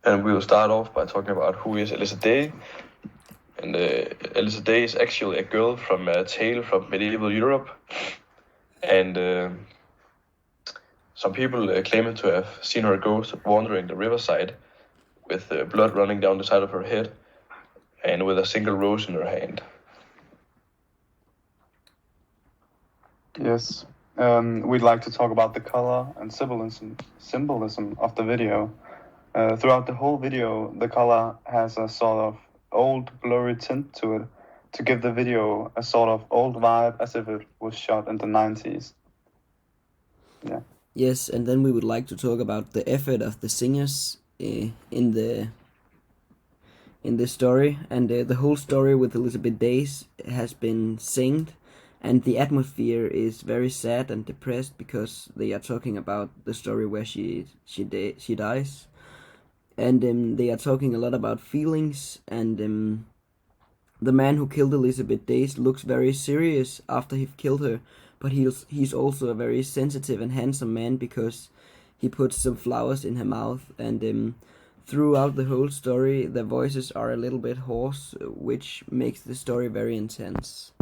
And we will start off by talking about who is Elisa Day. And Elisa Day is actually a girl from a tale from medieval Europe. And some people claim to have seen her ghost wandering the riverside with blood running down the side of her head and with a single rose in her hand. Yes, we'd like to talk about the color and symbolism of the video. Throughout the whole video, the color has a sort of old, blurry tint to it to give the video a sort of old vibe as if it was shot in the 90s. Yeah. Yes, and then we would like to talk about the effort of the singers in the story, and the whole story with Elizabeth Days has been synced, and the atmosphere is very sad and depressed because they are talking about the story where she dies, and they are talking a lot about feelings, and the man who killed Elizabeth Days looks very serious after he killed her, but he's also a very sensitive and handsome man because he puts some flowers in her mouth, and throughout the whole story the voices are a little bit hoarse, which makes the story very intense.